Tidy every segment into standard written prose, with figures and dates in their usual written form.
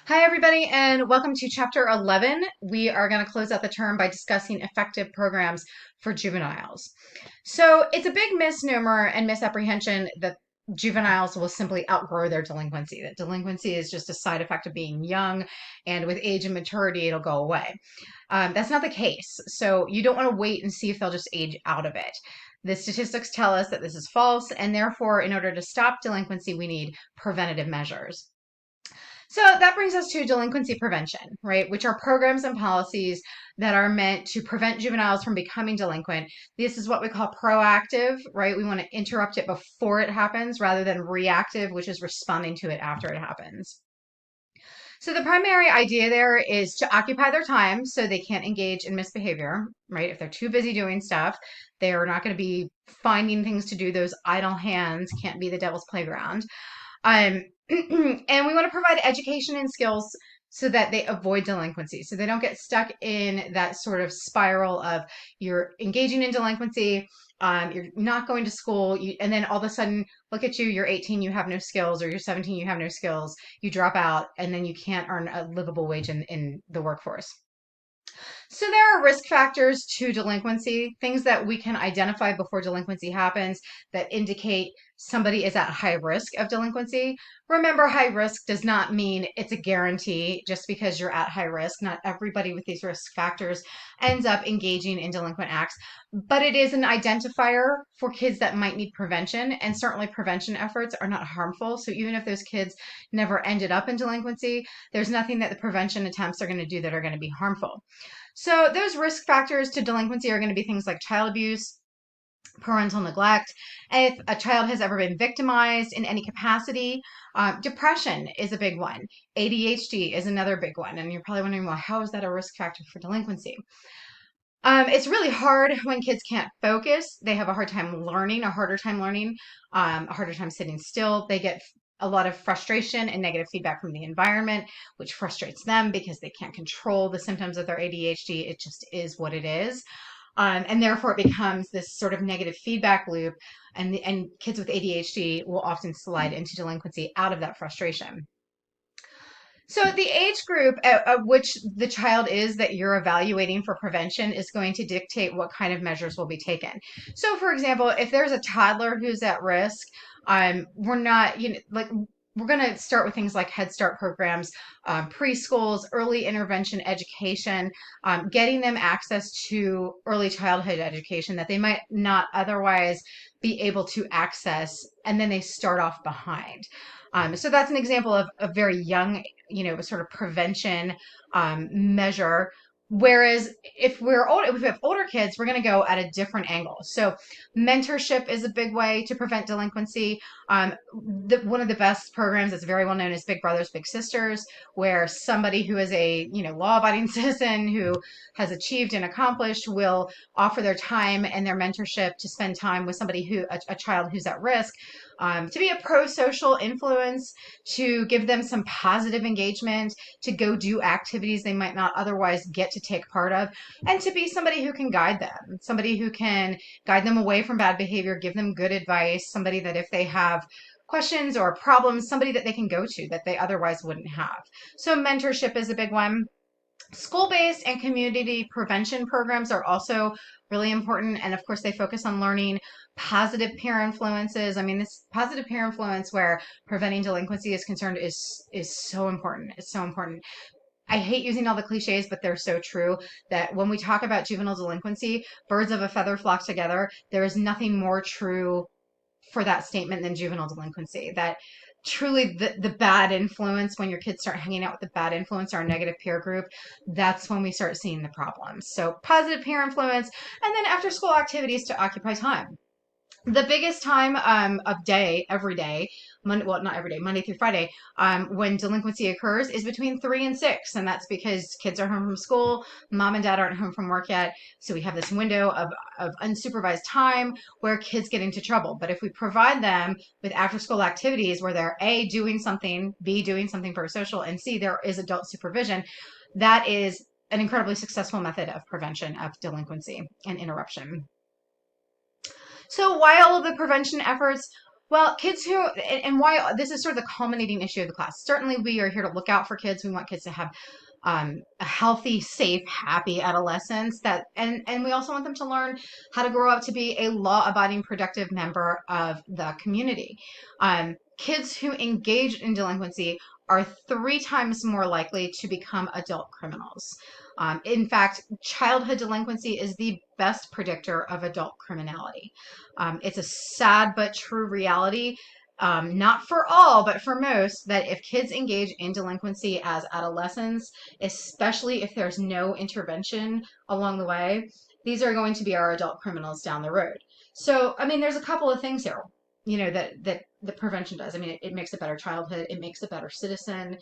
Hi, everybody, and welcome to Chapter 11. We are going to close out the term by discussing effective programs for juveniles. So it's a big misnomer and misapprehension that juveniles will simply outgrow their delinquency, that delinquency is just a side effect of being young, and with age and maturity, it'll go away. That's not the case. So you don't want to wait and see if they'll just age out of it. The statistics tell us that this is false, and therefore, in order to stop delinquency, we need preventative measures. So that brings us to delinquency prevention, right? Which are programs and policies that are meant to prevent juveniles from becoming delinquent. This is what we call proactive, right? We want to interrupt it before it happens rather than reactive, which is responding to it after it happens. So the primary idea there is to occupy their time so they can't engage in misbehavior, right? If they're too busy doing stuff, they're not going to be finding things to do. Those idle hands can't be the devil's playground. Um, and we want to provide education and skills so that they avoid delinquency, so they don't get stuck in that sort of spiral of you're engaging in delinquency, you're not going to school, and then all of a sudden, look at you, you're 18, you have no skills, or you're 17, you have no skills, you drop out, and then you can't earn a livable wage in the workforce. So there are risk factors to delinquency, things that we can identify before delinquency happens that indicate somebody is at high risk of delinquency. Remember, high risk does not mean it's a guarantee just because you're at high risk. Not everybody with these risk factors ends up engaging in delinquent acts, but it is an identifier for kids that might need prevention, and certainly prevention efforts are not harmful. So even if those kids never ended up in delinquency, there's nothing that the prevention attempts are going to do that are going to be harmful. So those risk factors to delinquency are going to be things like child abuse, parental neglect, if a child has ever been victimized in any capacity. Depression is a big one. ADHD is another big one. And you're probably wondering, well, how is that a risk factor for delinquency? It's really hard when kids can't focus. They have a hard time learning, a harder time learning, a harder time sitting still. They get a lot of frustration and negative feedback from the environment, which frustrates them because they can't control the symptoms of their ADHD. It just is what it is. And therefore, it becomes this sort of negative feedback loop. And kids with ADHD will often slide into delinquency out of that frustration. So the age group at which the child is that you're evaluating for prevention is going to dictate what kind of measures will be taken. So, for example, if there's a toddler who's at risk, we're not, we're going to start with things like Head Start programs, preschools, early intervention education, getting them access to early childhood education that they might not otherwise be able to access, and then they start off behind. So that's an example of a very young, sort of prevention measure. Whereas if if we have older kids, we're going to go at a different angle. So mentorship is a big way to prevent delinquency. One of the best programs that's very well known is Big Brothers Big Sisters, where somebody who is a law-abiding citizen who has achieved and accomplished will offer their time and their mentorship to spend time with somebody a child who's at risk, to be a pro-social influence, to give them some positive engagement, to go do activities they might not otherwise get to take part of, and to be somebody who can guide them, somebody who can guide them away from bad behavior, give them good advice, somebody that if they have questions or problems, somebody that they can go to that they otherwise wouldn't have. So mentorship is a big one. School-based and community prevention programs are also really important. And of course, they focus on learning positive peer influences. I mean, this positive peer influence where preventing delinquency is concerned is so important. It's so important. I hate using all the cliches, but they're so true that when we talk about juvenile delinquency, birds of a feather flock together. There is nothing more true for that statement than juvenile delinquency. That truly the bad influence, when your kids start hanging out with the bad influence or a negative peer group, that's when we start seeing the problems. So positive peer influence, and then after school activities to occupy time. The biggest time of day, every day, well, not every day, Monday through Friday, when delinquency occurs is between 3 and 6. And that's because kids are home from school, mom and dad aren't home from work yet. So we have this window of unsupervised time where kids get into trouble. But if we provide them with after school activities where they're A, doing something, B, doing something for social, and C, there is adult supervision, that is an incredibly successful method of prevention of delinquency and interruption. So while all of the prevention efforts Well, kids who, and why this is sort of the culminating issue of the class. Certainly, we are here to look out for kids. We want kids to have a healthy, safe, happy adolescence. And we also want them to learn how to grow up to be a law-abiding, productive member of the community. Kids who engage in delinquency are 3 times more likely to become adult criminals. In fact, childhood delinquency is the best predictor of adult criminality. It's a sad but true reality, not for all, but for most, that if kids engage in delinquency as adolescents, especially if there's no intervention along the way, these are going to be our adult criminals down the road. So, I mean, there's a couple of things here, that the prevention does. I mean, it makes a better childhood, it makes a better citizen,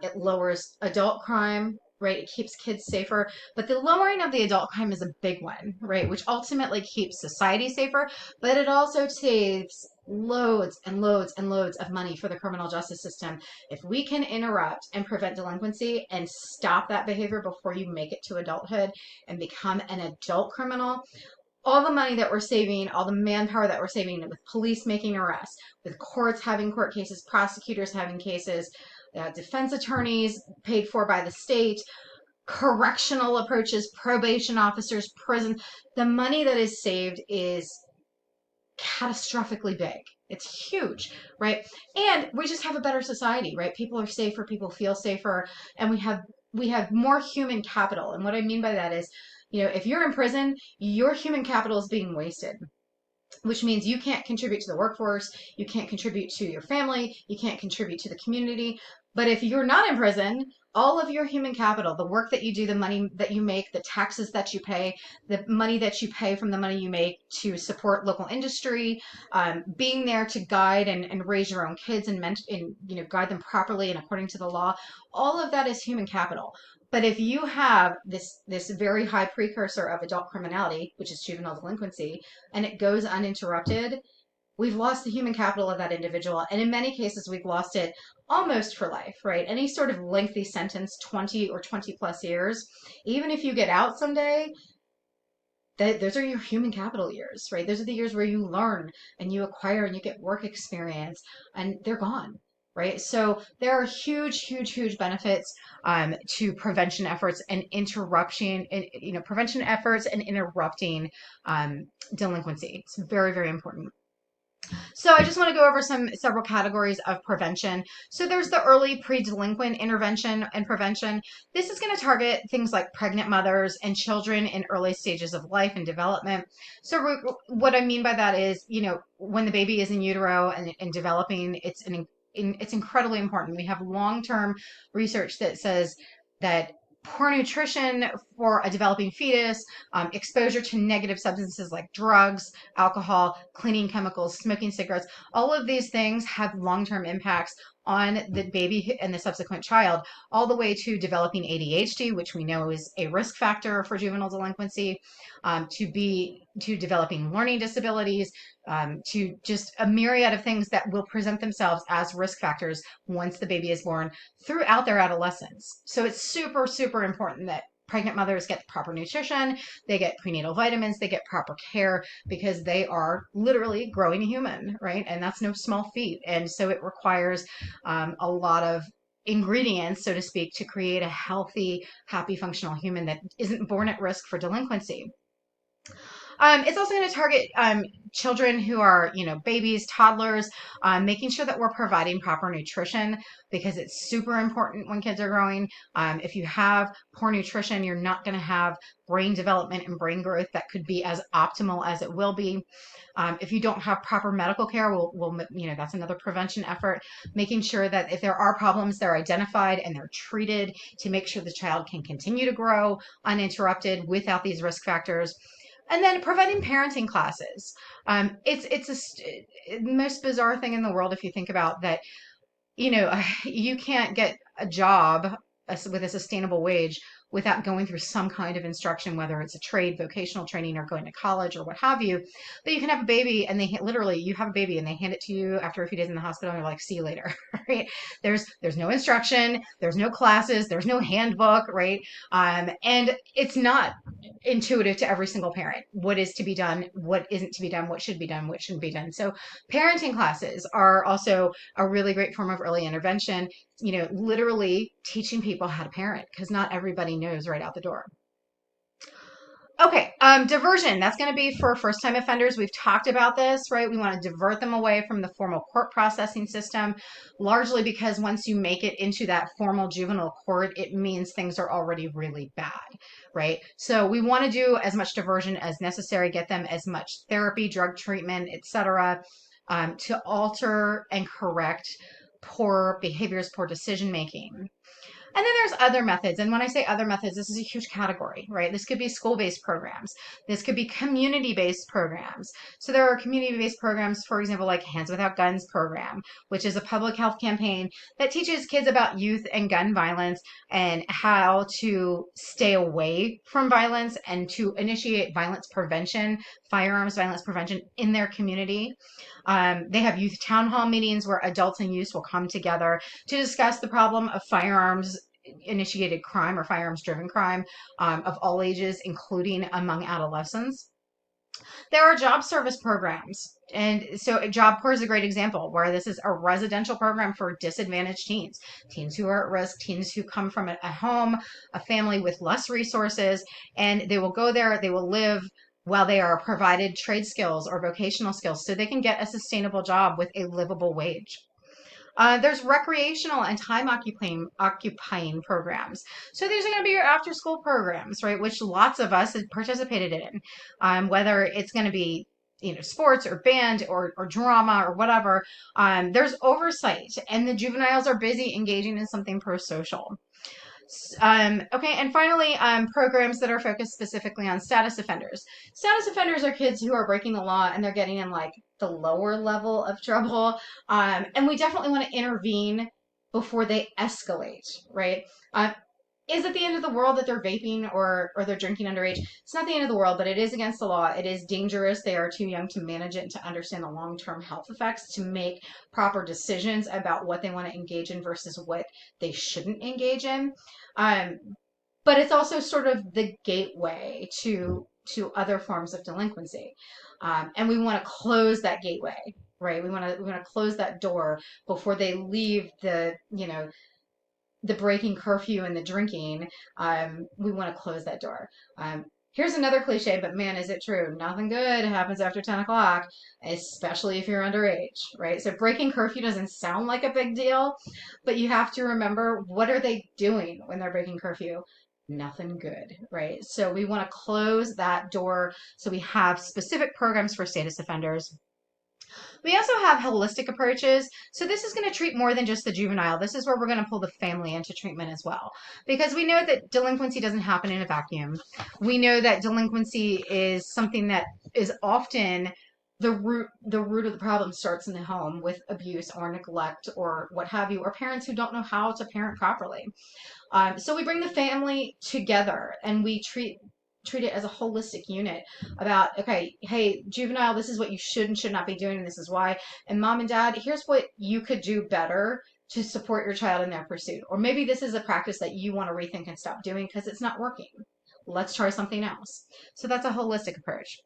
it lowers adult crime. Right, it keeps kids safer, but the lowering of the adult crime is a big one, right? Which ultimately keeps society safer, but it also saves loads and loads and loads of money for the criminal justice system. If we can interrupt and prevent delinquency and stop that behavior before you make it to adulthood and become an adult criminal, all the money that we're saving, all the manpower that we're saving with police making arrests, with courts having court cases, prosecutors having cases, defense attorneys paid for by the state, correctional approaches, probation officers, prison, the money that is saved is catastrophically big. It's huge, right? And we just have a better society, right? People are safer, people feel safer, and we have more human capital. And what I mean by that is, if you're in prison, your human capital is being wasted, which means you can't contribute to the workforce, you can't contribute to your family, you can't contribute to the community. But if you're not in prison, all of your human capital, the work that you do, the money that you make, the taxes that you pay, the money that you pay from the money you make to support local industry, being there to guide and raise your own kids and guide them properly and according to the law, all of that is human capital. But if you have this very high precursor of adult criminality, which is juvenile delinquency, and it goes uninterrupted, we've lost the human capital of that individual. And in many cases, we've lost it almost for life, right? Any sort of lengthy sentence, 20 or 20 plus years, even if you get out someday, those are your human capital years, right? Those are the years where you learn and you acquire and you get work experience, and they're gone. Right. So there are huge, huge, huge benefits to prevention efforts and interruption, and prevention efforts and interrupting delinquency. It's very, very important. So I just want to go over several categories of prevention. So there's the early pre-delinquent intervention and prevention. This is going to target things like pregnant mothers and children in early stages of life and development. So what I mean by that is, when the baby is in utero and developing, it's incredibly important. We have long-term research that says that poor nutrition for a developing fetus, exposure to negative substances like drugs, alcohol, cleaning chemicals, smoking cigarettes, all of these things have long-term impacts on the baby and the subsequent child, all the way to developing ADHD, which we know is a risk factor for juvenile delinquency, to developing learning disabilities, to just a myriad of things that will present themselves as risk factors once the baby is born throughout their adolescence. So it's super, super important that pregnant mothers get proper nutrition, they get prenatal vitamins, they get proper care, because they are literally growing a human, right? And that's no small feat. And so it requires a lot of ingredients, so to speak, to create a healthy, happy, functional human that isn't born at risk for delinquency. It's also going to target children who are, babies, toddlers, making sure that we're providing proper nutrition, because it's super important when kids are growing. If you have poor nutrition, you're not going to have brain development and brain growth that could be as optimal as it will be. If you don't have proper medical care, that's another prevention effort, making sure that if there are problems, they're identified and they're treated to make sure the child can continue to grow uninterrupted without these risk factors. And then providing parenting classes. It's the most bizarre thing in the world if you think about that. You can't get a job with a sustainable wage without going through some kind of instruction, whether it's a trade, vocational training, or going to college or what have you. But you can have a baby and you have a baby and they hand it to you after a few days in the hospital and you're like, see you later, right? There's no instruction, there's no classes, there's no handbook, right? And it's not intuitive to every single parent. What is to be done, what isn't to be done, what should be done, what shouldn't be done. So parenting classes are also a really great form of early intervention, literally teaching people how to parent, because not everybody knows right out the door. Okay, diversion. That's going to be for first-time offenders. We've talked about this, right? We want to divert them away from the formal court processing system, largely because once you make it into that formal juvenile court, it means things are already really bad, right? So we want to do as much diversion as necessary, get them as much therapy, drug treatment, etc., to alter and correct poor behaviors, poor decision making. And then there's other methods. And when I say other methods, this is a huge category, right? This could be school-based programs. This could be community-based programs. So there are community-based programs, for example, like Hands Without Guns program, which is a public health campaign that teaches kids about youth and gun violence and how to stay away from violence and to initiate violence prevention, firearms violence prevention in their community. They have youth town hall meetings where adults and youth will come together to discuss the problem of firearms initiated crime or firearms driven crime of all ages, including among adolescents. There are job service programs. And so Job Corps is a great example where this is a residential program for disadvantaged teens, teens who are at risk, teens who come from a home, a family with less resources, and they will go there, they will live while they are provided trade skills or vocational skills so they can get a sustainable job with a livable wage. There's recreational and time occupying programs. So these are going to be your after school programs, right? Which lots of us have participated in, whether it's going to be sports or band or drama or whatever. There's oversight, and the juveniles are busy engaging in something pro-social. Okay, and finally, programs that are focused specifically on status offenders. Status offenders are kids who are breaking the law and they're getting in like the lower level of trouble. And we definitely want to intervene before they escalate, right? Is it the end of the world that they're vaping or they're drinking underage? It's not the end of the world, but it is against the law. It is dangerous. They are too young to manage it and to understand the long-term health effects to make proper decisions about what they want to engage in versus what they shouldn't engage in. Um, but it's also sort of the gateway to other forms of delinquency, and we want to close that gateway, right? We want to close that door before they leave the breaking curfew and the drinking. We want to close that door. Here's another cliche, but man, is it true? Nothing good happens after 10 o'clock, especially if you're underage, right? So breaking curfew doesn't sound like a big deal, but you have to remember, what are they doing when they're breaking curfew? Nothing good, right? So we want to close that door. So we have specific programs for status offenders. We also have holistic approaches. So this is going to treat more than just the juvenile. This is where we're going to pull the family into treatment as well. Because we know that delinquency doesn't happen in a vacuum. We know that delinquency is something that is often the root of the problem starts in the home with abuse or neglect or what have you, or parents who don't know how to parent properly. So we bring the family together and we treat it as a holistic unit about, okay, hey, juvenile, this is what you should and should not be doing, and this is why. And mom and dad, here's what you could do better to support your child in their pursuit. Or maybe this is a practice that you want to rethink and stop doing because it's not working. Let's try something else. So that's a holistic approach.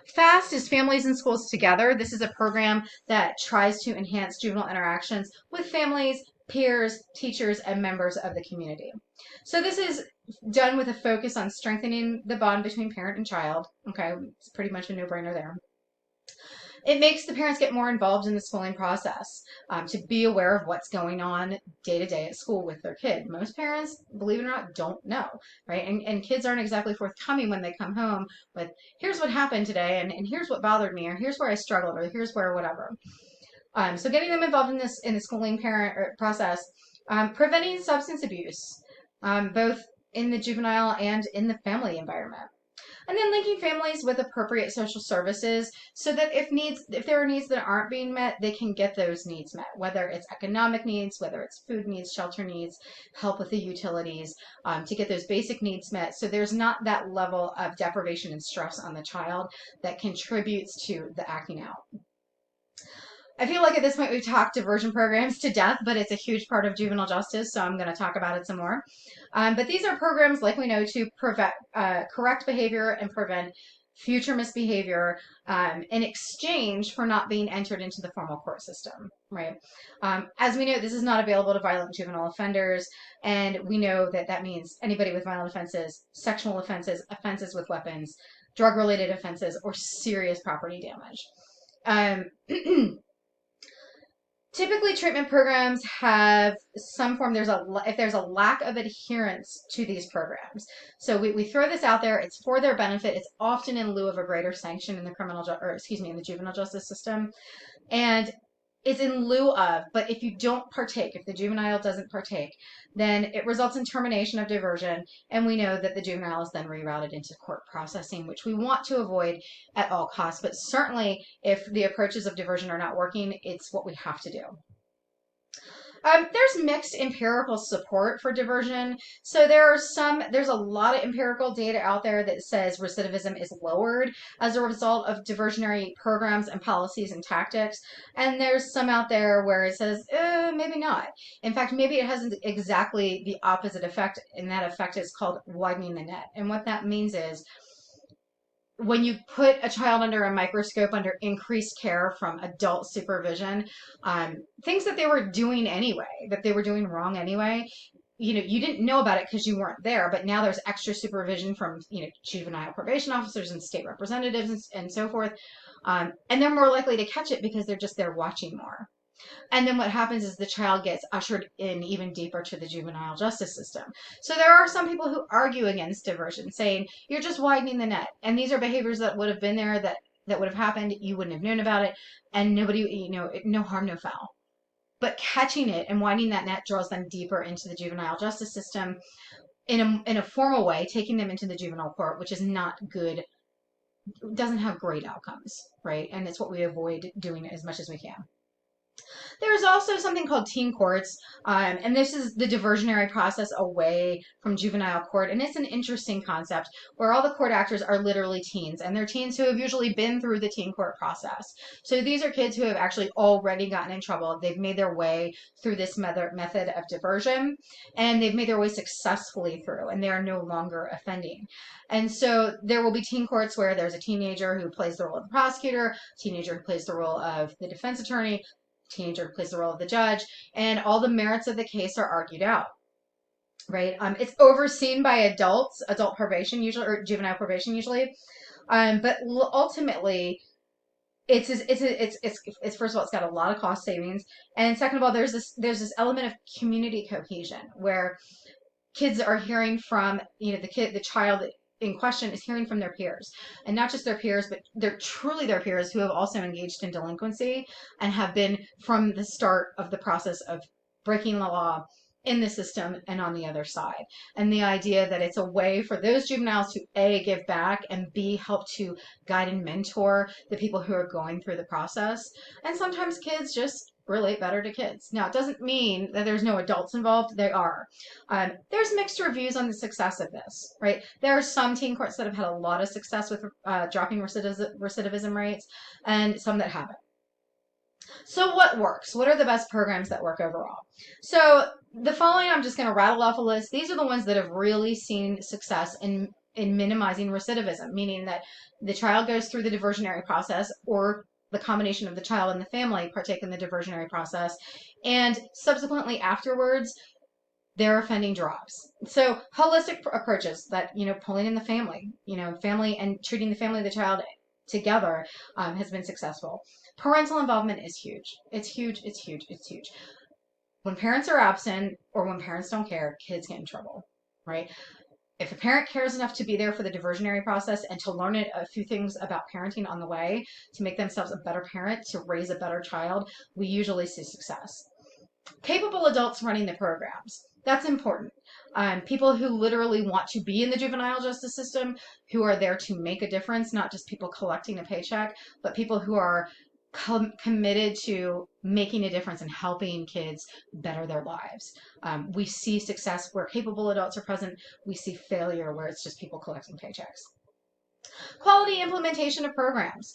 FAST is Families and Schools Together. This is a program that tries to enhance juvenile interactions with families, peers, teachers, and members of the community. So this is done with a focus on strengthening the bond between parent and child. Okay, it's pretty much a no-brainer there. It makes the parents get more involved in the schooling process, to be aware of what's going on day to day at school with their kid. Most parents, believe it or not, don't know, right? And kids aren't exactly forthcoming when they come home with, here's what happened today, and here's what bothered me, or here's where I struggled, or here's where whatever. So getting them involved in the schooling parent process, preventing substance abuse, both in the juvenile and in the family environment. And then linking families with appropriate social services so that if there are needs that aren't being met, they can get those needs met, whether it's economic needs, whether it's food needs, shelter needs, help with the utilities, to get those basic needs met. So there's not that level of deprivation and stress on the child that contributes to the acting out. I feel like at this point we've talked diversion programs to death, but it's a huge part of juvenile justice, so I'm going to talk about it some more. But these are programs, like we know, to prevent correct behavior and prevent future misbehavior in exchange for not being entered into the formal court system, right? As we know, this is not available to violent juvenile offenders, and we know that that means anybody with violent offenses, sexual offenses, offenses with weapons, drug-related offenses, or serious property damage. Typically, treatment programs have some form. If there's a lack of adherence to these programs, so we throw this out there. It's for their benefit. It's often in lieu of a greater sanction in the in the juvenile justice system, and it's in lieu of. But if you don't partake, if the juvenile doesn't partake, then it results in termination of diversion, and we know that the juvenile is then rerouted into court processing, which we want to avoid at all costs. But certainly, if the approaches of diversion are not working, it's what we have to do. There's mixed empirical support for diversion. So there's a lot of empirical data out there that says recidivism is lowered as a result of diversionary programs and policies and tactics. And there's some out there where it says, maybe not. In fact, maybe it has exactly the opposite effect, and that effect is called widening the net. And what that means is when you put a child under a microscope under increased care from adult supervision, things that they were doing anyway, that they were doing wrong anyway, you didn't know about it because you weren't there, but now there's extra supervision from, juvenile probation officers and state representatives and so forth. And they're more likely to catch it because they're just there watching more. And then what happens is the child gets ushered in even deeper to the juvenile justice system. So there are some people who argue against diversion, saying you're just widening the net. And these are behaviors that would have been there, that would have happened. You wouldn't have known about it. And nobody, no harm, no foul. But catching it and widening that net draws them deeper into the juvenile justice system in a formal way, taking them into the juvenile court, which is not good, doesn't have great outcomes, right? And it's what we avoid doing as much as we can. There's also something called teen courts, and this is the diversionary process away from juvenile court. And it's an interesting concept where all the court actors are literally teens, and they're teens who have usually been through the teen court process. So these are kids who have actually already gotten in trouble. They've made their way through this method of diversion, and they've made their way successfully through, and they are no longer offending. And so there will be teen courts where there's a teenager who plays the role of the prosecutor, a teenager who plays the role of the defense attorney, teenager who plays the role of the judge, and all the merits of the case are argued out. Right? It's overseen by adults, adult probation usually, or juvenile probation usually. But ultimately, it's first of all, it's got a lot of cost savings, and second of all, there's this element of community cohesion where kids are hearing from, the child in question is hearing from their peers, and not just their peers, but they're truly their peers who have also engaged in delinquency and have been from the start of the process of breaking the law in the system and on the other side. And the idea that it's a way for those juveniles to A, give back, and B, help to guide and mentor the people who are going through the process. And sometimes kids just relate better to kids. Now, it doesn't mean that there's no adults involved. They are. There's mixed reviews on the success of this, right? There are some teen courts that have had a lot of success with dropping recidivism rates, and some that haven't. So what works? What are the best programs that work overall? So the following, I'm just going to rattle off a list. These are the ones that have really seen success in minimizing recidivism, meaning that the child goes through the diversionary process, or the combination of the child and the family partake in the diversionary process, and subsequently afterwards, their offending drops. So holistic approaches that, pulling in the family, family and treating the family of the child together has been successful. Parental involvement is huge. It's huge. It's huge. It's huge. When parents are absent or when parents don't care, kids get in trouble, right? If a parent cares enough to be there for the diversionary process and to learn a few things about parenting on the way, to make themselves a better parent, to raise a better child, we usually see success. Capable adults running the programs. That's important. People who literally want to be in the juvenile justice system, who are there to make a difference, not just people collecting a paycheck, but people who are committed to making a difference and helping kids better their lives. We see success where capable adults are present. We see failure where it's just people collecting paychecks. Quality implementation of programs.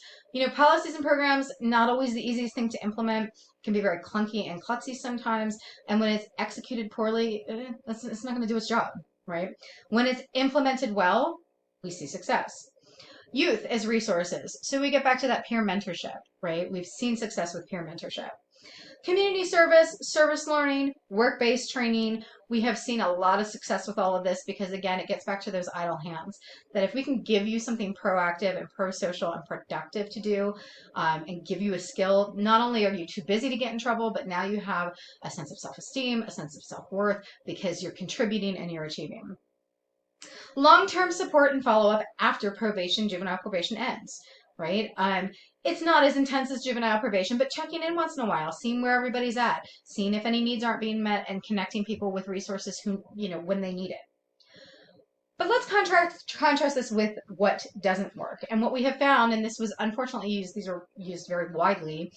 Policies and programs, not always the easiest thing to implement, can be very clunky and klutzy sometimes. And when it's executed poorly, it's not going to do its job, right? When it's implemented well, we see success. Youth as resources. So we get back to that peer mentorship, right? We've seen success with peer mentorship. Community service, service learning, work based training. We have seen a lot of success with all of this because, again, it gets back to those idle hands. That if we can give you something proactive and pro social and productive to do and give you a skill, not only are you too busy to get in trouble, but now you have a sense of self esteem, a sense of self worth because you're contributing and you're achieving. Long-term support and follow-up after juvenile probation ends, right? It's not as intense as juvenile probation, but checking in once in a while, seeing where everybody's at, seeing if any needs aren't being met, and connecting people with resources when they need it. But let's contrast this with what doesn't work. And what we have found, and this was unfortunately these were used very widely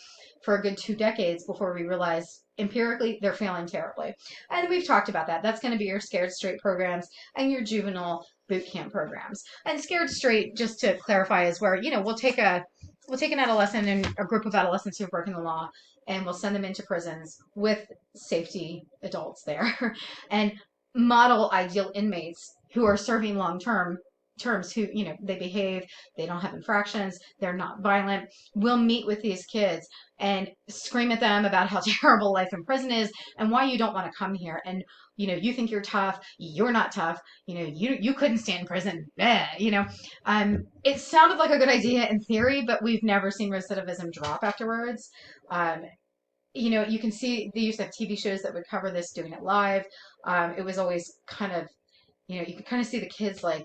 for a good 2 decades before we realized empirically they're failing terribly. And we've talked about that. That's going to be your Scared Straight programs and your juvenile boot camp programs. And Scared Straight, just to clarify, is where, we'll take an adolescent and a group of adolescents who have broken the law and we'll send them into prisons with safety adults there and model ideal inmates who are serving terms who they behave, they don't have infractions, they're not violent. We'll meet with these kids and scream at them about how terrible life in prison is and why you don't want to come here, and you think you're tough, you're not tough, you couldn't stand prison. It sounded like a good idea in theory, but we've never seen recidivism drop afterwards. You can see they used to have TV shows that would cover this, doing it live. It was always kind of, you could kind of see the kids like,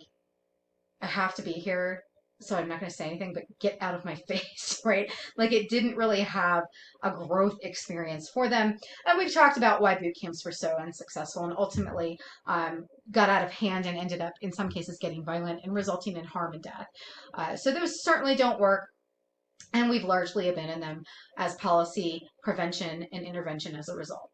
I have to be here, so I'm not going to say anything, but get out of my face, right? Like it didn't really have a growth experience for them. And we've talked about why boot camps were so unsuccessful and ultimately got out of hand and ended up, in some cases, getting violent and resulting in harm and death. So those certainly don't work. And we've largely abandoned them as policy, prevention, and intervention as a result.